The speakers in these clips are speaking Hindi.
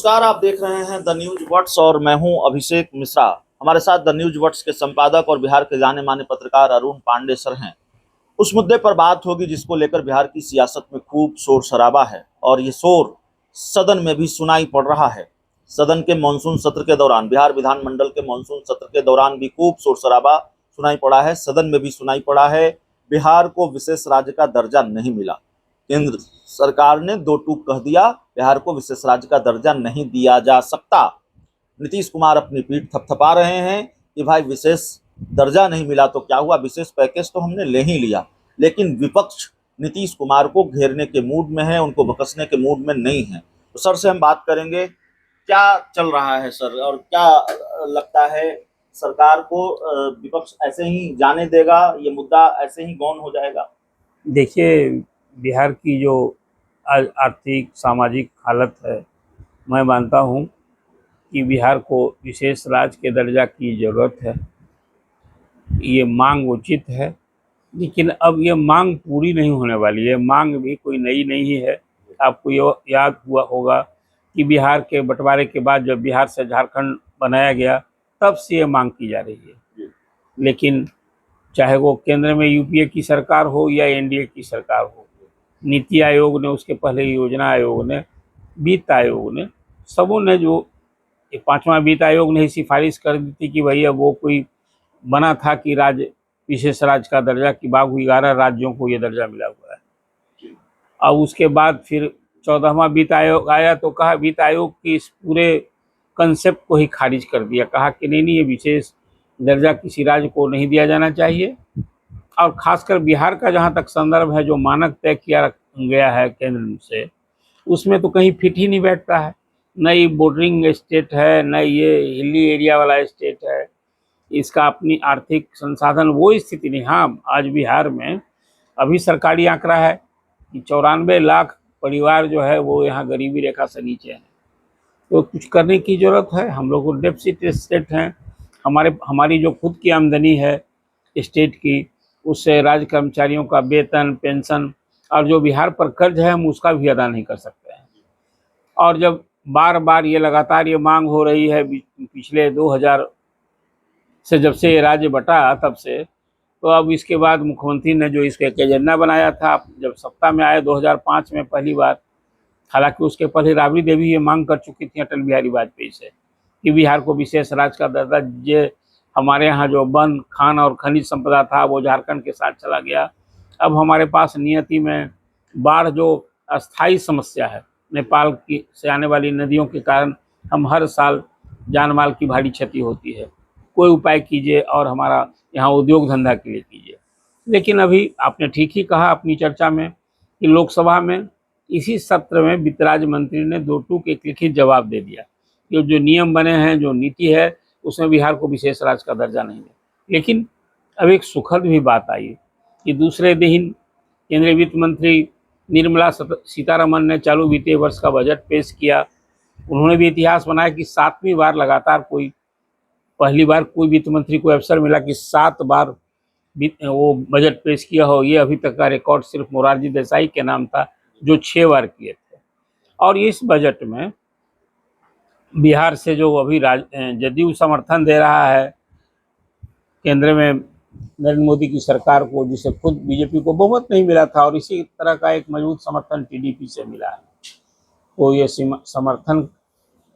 नमस्कार, आप देख रहे हैं द न्यूज वर्ड्स और मैं हूं अभिषेक मिश्रा। हमारे साथ द न्यूज वर्ड्स के संपादक और बिहार के जाने माने पत्रकार अरुण पांडे सर हैं। उस मुद्दे पर बात होगी जिसको लेकर बिहार की सियासत में खूब शोर शराबा है और ये शोर सदन में भी सुनाई पड़ रहा है। सदन के मानसून सत्र के दौरान, बिहार विधानमंडल के मानसून सत्र के दौरान भी खूब शोर शराबा सुनाई पड़ा है। सदन में भी सुनाई पड़ा है, बिहार को विशेष राज्य का दर्जा नहीं मिला। केंद्र सरकार ने दो टूक कह दिया, बिहार को विशेष राज्य का दर्जा नहीं दिया जा सकता। नीतीश कुमार अपनी पीठ थपथपा रहे हैं कि भाई विशेष दर्जा नहीं मिला तो क्या हुआ, विशेष पैकेज तो हमने ले ही लिया। लेकिन विपक्ष नीतीश कुमार को घेरने के मूड में है, उनको बकसने के मूड में नहीं है। तो सर से हम बात करेंगे, क्या चल रहा है सर, और क्या लगता है सरकार को विपक्ष ऐसे ही जाने देगा, ये मुद्दा ऐसे ही गौन हो जाएगा? देखिए, बिहार की जो आज आर्थिक सामाजिक हालत है, मैं मानता हूँ कि बिहार को विशेष राज्य के दर्जा की ज़रूरत है। ये मांग उचित है, लेकिन अब ये मांग पूरी नहीं होने वाली है। मांग भी कोई नई नहीं है। आपको ये याद हुआ होगा कि बिहार के बंटवारे के बाद जब बिहार से झारखंड बनाया गया, तब से ये मांग की जा रही है। लेकिन चाहे वो केंद्र में यूपीए की सरकार हो या एनडीए की सरकार हो, नीति आयोग ने, उसके पहले योजना आयोग ने, वित्त आयोग ने, सबों ने, जो पांचवा वित्त आयोग ने ही सिफारिश कर दी थी कि भैया वो कोई बना था कि राज्य विशेष राज्य का दर्जा, कि बाबू 11 राज्यों को ये दर्जा मिला हुआ है। अब उसके बाद फिर 14वां वित्त आयोग आया तो कहा, वित्त आयोग की इस पूरे कंसेप्ट को ही खारिज कर दिया। कहा कि नहीं, ये विशेष दर्जा किसी राज्य को नहीं दिया जाना चाहिए। और खासकर बिहार का जहाँ तक संदर्भ है, जो मानक तय किया गया है केंद्र से, उसमें तो कहीं फिट ही नहीं बैठता है। न ये बॉर्डरिंग स्टेट है, न ये हिली एरिया वाला स्टेट है। इसका अपनी आर्थिक संसाधन वो स्थिति नहीं। हाँ, आज बिहार में अभी सरकारी आंकड़ा है कि 94 लाख परिवार जो है वो यहाँ गरीबी रेखा से नीचे हैं। तो कुछ करने की ज़रूरत है। हम लोग को डेफिसिट स्टेट हैं। हमारी जो खुद की आमदनी है स्टेट की, उससे राज्य कर्मचारियों का वेतन, पेंशन और जो बिहार पर कर्ज है, हम उसका भी अदा नहीं कर सकते हैं। और जब बार बार ये लगातार ये मांग हो रही है पिछले 2000 से, जब से ये राज्य बटा तब से, तो अब इसके बाद मुख्यमंत्री ने जो इसका एक एजेंडा बनाया था, जब सत्ता में आए 2005 में पहली बार, हालांकि उसके पहले राबड़ी देवी ये मांग कर चुकी थी अटल बिहारी वाजपेयी से कि बिहार को विशेष राज्य का दर्जा। ये हमारे यहाँ जो वन, खान और खनिज संपदा था वो झारखंड के साथ चला गया। अब हमारे पास नियति में बाढ़ जो अस्थाई समस्या है, नेपाल की से आने वाली नदियों के कारण हम हर साल जान माल की भारी क्षति होती है। कोई उपाय कीजिए और हमारा यहाँ उद्योग धंधा के लिए कीजिए। लेकिन अभी आपने ठीक ही कहा अपनी चर्चा में कि लोकसभा में इसी सत्र में वित्त राज्य मंत्री ने दो टूक एक लिखित जवाब दे दिया कि जो नियम बने हैं, जो नीति है, उसमें बिहार को विशेष राज्य का दर्जा नहीं है। लेकिन अब एक सुखद भी बात आई कि दूसरे दिन केंद्रीय वित्त मंत्री निर्मला सीतारमण ने चालू वित्तीय वर्ष का बजट पेश किया। उन्होंने भी इतिहास बनाया कि 7वीं बार लगातार पहली बार कोई वित्त मंत्री को अवसर मिला कि 7 बार वो बजट पेश किया हो। ये अभी तक का रिकॉर्ड सिर्फ मोरारजी देसाई के नाम था, जो 6 बार किए थे। और इस बजट में बिहार से जो अभी जदयू समर्थन दे रहा है केंद्र में नरेंद्र मोदी की सरकार को, जिसे खुद बीजेपी को बहुमत नहीं मिला था, और इसी तरह का एक मजबूत समर्थन टीडीपी से मिला है, तो ये समर्थन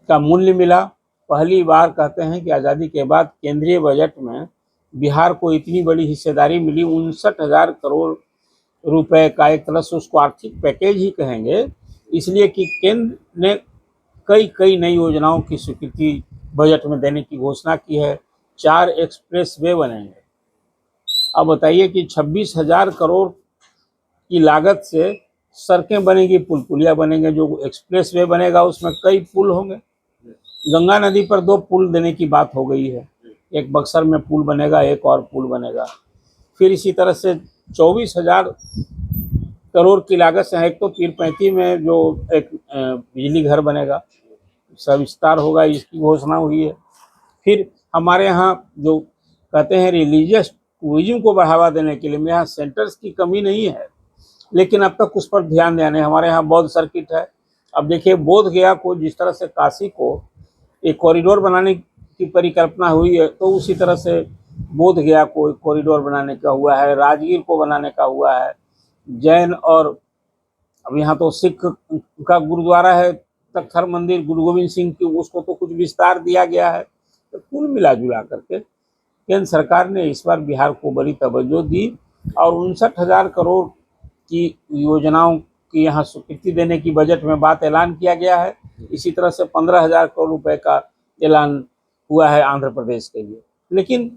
का मूल्य मिला। पहली बार कहते हैं कि आज़ादी के बाद केंद्रीय बजट में बिहार को इतनी बड़ी हिस्सेदारी मिली, 59,000 करोड़ रुपए का। एक तरह से उसको आर्थिक पैकेज ही कहेंगे, इसलिए कि केंद्र ने कई नई योजनाओं की स्वीकृति बजट में देने की घोषणा की है। 4 एक्सप्रेस वे बनेंगे। अब बताइए कि 26,000 करोड़ की लागत से सड़कें बनेंगी, पुल पुलिया बनेंगे। जो एक्सप्रेस वे बनेगा उसमें कई पुल होंगे। गंगा नदी पर 2 पुल देने की बात हो गई है। एक बक्सर में पुल बनेगा, एक और पुल बनेगा। फिर इसी तरह से 24,000 करोड़ की लागत से एक तो पीरपैंती में जो एक बिजली घर बनेगा, सब विस्तार होगा, इसकी घोषणा हुई है। फिर हमारे यहाँ जो कहते हैं रिलीजियस टूरिज्म को बढ़ावा देने के लिए, यहाँ सेंटर्स की कमी नहीं है, लेकिन अब तक उस पर ध्यान देना है। हमारे यहाँ बौद्ध सर्किट है, अब देखिए बोध गया को जिस तरह से काशी को एक कॉरिडोर बनाने की परिकल्पना हुई है, तो उसी तरह से बोध गया को एक कॉरिडोर बनाने का हुआ है, राजगीर को बनाने का हुआ है, जैन और अब यहाँ तो सिख का गुरुद्वारा है तख्त हर मंदिर गुरु गोविंद सिंह की, उसको तो कुछ विस्तार दिया गया है। तो कुल मिला जुला करके केंद्र सरकार ने इस बार बिहार को बड़ी तवज्जो दी और 59,000 करोड़ की योजनाओं की यहाँ स्वीकृति देने की बजट में बात ऐलान किया गया है। इसी तरह से 15,000 करोड़ रुपए का ऐलान हुआ है आंध्र प्रदेश के लिए। लेकिन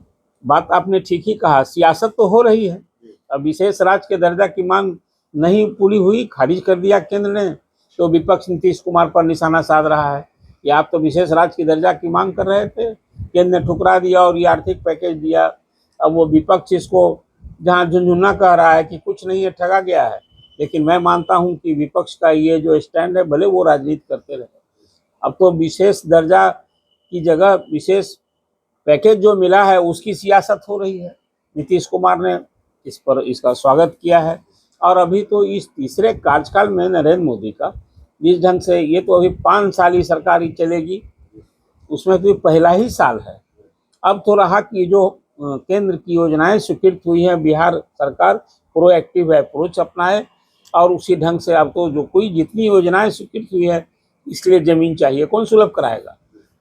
बात आपने ठीक ही कहा, सियासत तो हो रही है। अब विशेष राज्य के दर्जा की मांग नहीं पूरी हुई, खारिज कर दिया केंद्र ने, तो विपक्ष नीतीश कुमार पर निशाना साध रहा है कि आप तो विशेष राज्य की दर्जा की मांग कर रहे थे, केंद्र ने ठुकरा दिया और ये आर्थिक पैकेज दिया। अब वो विपक्ष इसको जहाँ झुनझुना कह रहा है कि कुछ नहीं है, ठगा गया है। लेकिन मैं मानता हूँ कि विपक्ष का ये जो स्टैंड है, भले वो राजनीति करते रहे, अब तो विशेष दर्जा की जगह विशेष पैकेज जो मिला है उसकी सियासत हो रही है। नीतीश कुमार ने इस पर इसका स्वागत किया है। और अभी तो इस तीसरे कार्यकाल में नरेंद्र मोदी का जिस ढंग से, ये तो अभी 5 साल ही सरकार ही चलेगी, उसमें तो पहला ही साल है। अब तो रहा कि जो केंद्र की योजनाएं स्वीकृत हुई हैं, बिहार सरकार प्रोएक्टिव अप्रोच अपनाए और उसी ढंग से अब तो जो कोई जितनी योजनाएं स्वीकृत हुई है, इसलिए जमीन चाहिए, कौन सुलभ कराएगा?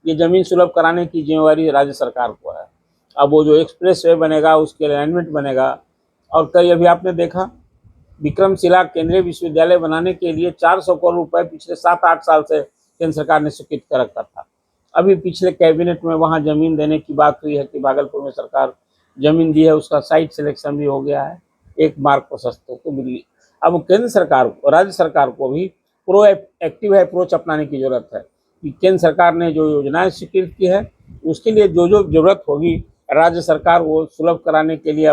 ये जमीन सुलभ कराने की जिम्मेवारी राज्य सरकार को है। अब वो जो एक्सप्रेस वे बनेगा उसके अलाइनमेंट बनेगा। और कई अभी आपने देखा विक्रमशिला केंद्रीय विश्वविद्यालय बनाने के लिए 400 करोड़ रुपए पिछले 7-8 साल से केंद्र सरकार ने स्वीकृत कर रखा था। अभी पिछले कैबिनेट में वहाँ जमीन देने की बात हुई है कि भागलपुर में सरकार जमीन दी है, उसका साइट सिलेक्शन भी हो गया है, 1 मार्ग प्रशस्त को मिली। अब केंद्र सरकार को, राज्य सरकार को भी प्रोएक्टिव अप्रोच अपनाने की जरूरत है कि केंद्र सरकार ने जो योजनाएं स्वीकृत की है उसके लिए जो जो जरूरत होगी राज्य सरकार वो सुलभ कराने के लिए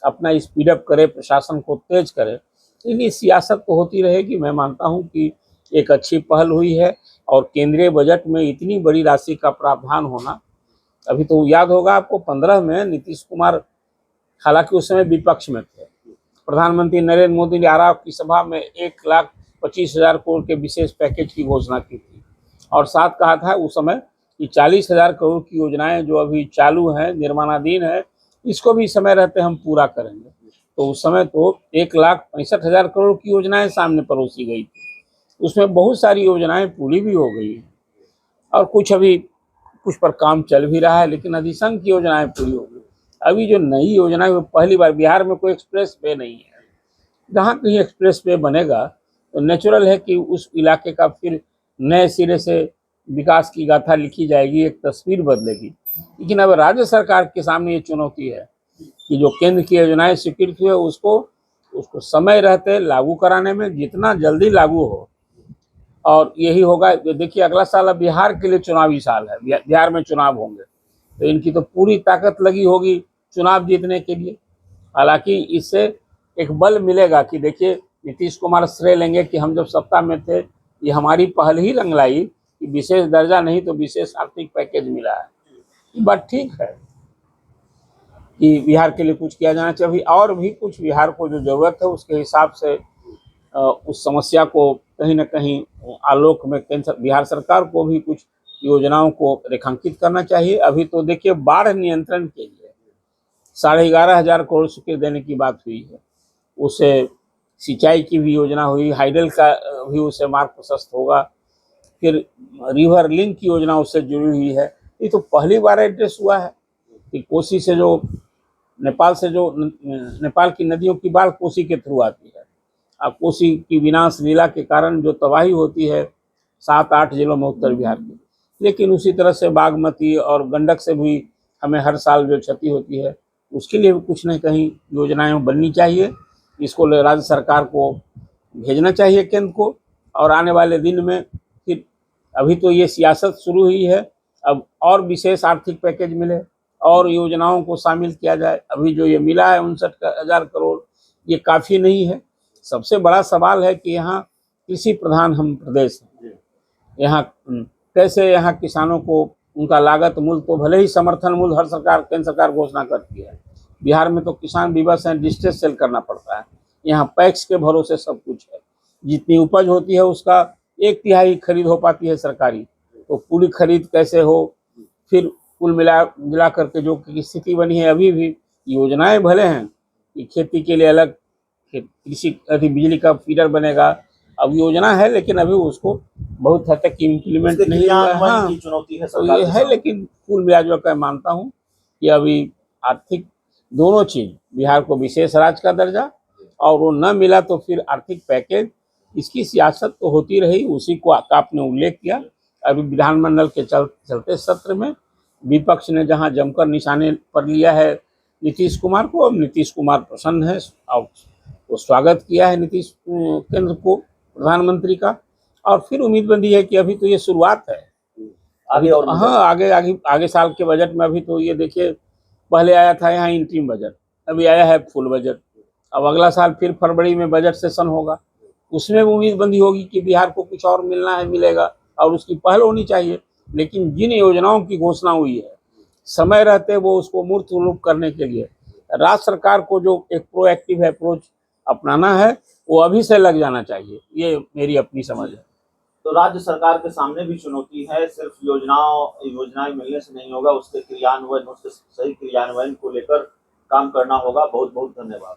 अपना स्पीडअप करे, प्रशासन को तेज करे। लेकिन सियासत तो होती रहेगी। मैं मानता हूं कि एक अच्छी पहल हुई है और केंद्रीय बजट में इतनी बड़ी राशि का प्रावधान होना, अभी तो याद होगा आपको 15 में नीतीश कुमार, हालांकि उस समय विपक्ष में थे, प्रधानमंत्री नरेंद्र मोदी ने आरा की सभा में 1,25,000 करोड़ के विशेष पैकेज की घोषणा की थी और साथ कहा था उस समय कि 40,000 करोड़ की योजनाएं जो अभी चालू हैं, निर्माणाधीन है, इसको भी समय रहते हम पूरा करेंगे। तो उस समय तो 1,65,000 करोड़ की योजनाएं सामने परोसी गई थी। उसमें बहुत सारी योजनाएं पूरी भी हो गई हैं और कुछ पर काम चल भी रहा है, लेकिन अधिसंख्य की योजनाएं पूरी हो गई। अभी जो नई योजनाएं, पहली बार बिहार में कोई एक्सप्रेस वे नहीं है। जहाँ कहीं एक्सप्रेस वे बनेगा तो नेचुरल है कि उस इलाके का फिर नए सिरे से विकास की गाथा लिखी जाएगी, एक तस्वीर बदलेगी। लेकिन अब राज्य सरकार के सामने ये चुनौती है कि जो केंद्र की योजनाएं स्वीकृत हुई है उसको समय रहते लागू कराने में, जितना जल्दी लागू हो। और यही होगा, देखिए अगला साल अब बिहार के लिए चुनावी साल है, बिहार में चुनाव होंगे, तो इनकी तो पूरी ताकत लगी होगी चुनाव जीतने के लिए। हालांकि इससे एक बल मिलेगा कि देखिए नीतीश कुमार श्रेय लेंगे कि हम जब सत्ता में थे ये हमारी पहल ही रंग लाई कि विशेष दर्जा नहीं तो विशेष आर्थिक पैकेज मिला है। ये बात ठीक है कि बिहार के लिए कुछ किया जाना चाहिए। अभी और भी कुछ बिहार को जो जरूरत है उसके हिसाब से उस समस्या को कहीं ना कहीं आलोक में बिहार सरकार को भी कुछ योजनाओं को रेखांकित करना चाहिए। अभी तो देखिए बाढ़ नियंत्रण के लिए 11,500 करोड़ स्वीकृत देने की बात हुई है, उससे सिंचाई की भी योजना हुई, हाइडल का भी उससे मार्ग प्रशस्त होगा, फिर रिवर लिंक की योजना उससे जुड़ी हुई है। ये तो पहली बार एड्रेस हुआ है कि कोसी से जो नेपाल की नदियों की बाढ़ कोसी के थ्रू आती है। अब कोसी की विनाश लीला के कारण जो तबाही होती है 7-8 जिलों में उत्तर बिहार की, लेकिन उसी तरह से बागमती और गंडक से भी हमें हर साल जो क्षति होती है उसके लिए भी कुछ न कहीं योजनाएं बननी चाहिए। इसको राज्य सरकार को भेजना चाहिए केंद्र को, और आने वाले दिन में फिर, अभी तो ये सियासत शुरू हुई है, अब और विशेष आर्थिक पैकेज मिले और योजनाओं को शामिल किया जाए। अभी जो ये मिला है 59,000 करोड़, ये काफ़ी नहीं है। सबसे बड़ा सवाल है कि यहाँ कृषि प्रधान हम प्रदेश हैं, यहाँ कैसे यहाँ किसानों को उनका लागत मूल्य, तो भले ही समर्थन मूल्य हर सरकार, केंद्र सरकार घोषणा करती है, बिहार में तो किसान विवश हैं, डिस्ट्रेस सेल करना पड़ता है। यहाँ पैक्स के भरोसे सब कुछ है, जितनी उपज होती है उसका 1/3 खरीद हो पाती है सरकारी, तो पूरी खरीद कैसे हो। फिर कुल मिला करके जो स्थिति बनी है, अभी भी योजनाएं भले हैं कि खेती के लिए अलग कृषि अधिक बिजली का फीडर बनेगा, अब योजना है लेकिन अभी उसको बहुत हद तक इम्प्लीमेंट इसके नहीं हुआ है। क्रियान्वयन हाँ, की चुनौती है तो सरकार ये के है, सामने। लेकिन कुल मिलाजुला कर मानता हूँ कि अभी आर्थिक दोनों चीज, बिहार को विशेष राज्य का दर्जा और वो न मिला तो फिर आर्थिक पैकेज, इसकी सियासत तो होती रही, उसी को आपने उल्लेख किया। अभी विधानमंडल के चलते सत्र में विपक्ष ने जहां जमकर निशाने पर लिया है नीतीश कुमार को, अब नीतीश कुमार प्रसन्न है और वो स्वागत किया है नीतीश केंद्र को प्रधानमंत्री का। और फिर उम्मीद बंधी है कि अभी तो ये शुरुआत है, आगे और हाँ आगे साल के बजट में अभी तो ये देखिए, पहले आया था यहाँ इंटरिम बजट, अभी आया है फुल बजट, अब अगला साल फिर फरवरी में बजट सेशन होगा, उसमें उम्मीद बंदी होगी कि बिहार को कुछ और मिलना है, मिलेगा और उसकी पहल होनी चाहिए। लेकिन जिन योजनाओं की घोषणा हुई है समय रहते वो उसको मूर्त रूप करने के लिए राज्य सरकार को जो एक प्रोएक्टिव अप्रोच अपनाना है वो अभी से लग जाना चाहिए, ये मेरी अपनी समझ है। तो राज्य सरकार के सामने भी चुनौती है, सिर्फ योजनाएं मिलने से नहीं होगा, उसके सही क्रियान्वयन को लेकर काम करना होगा। बहुत बहुत धन्यवाद।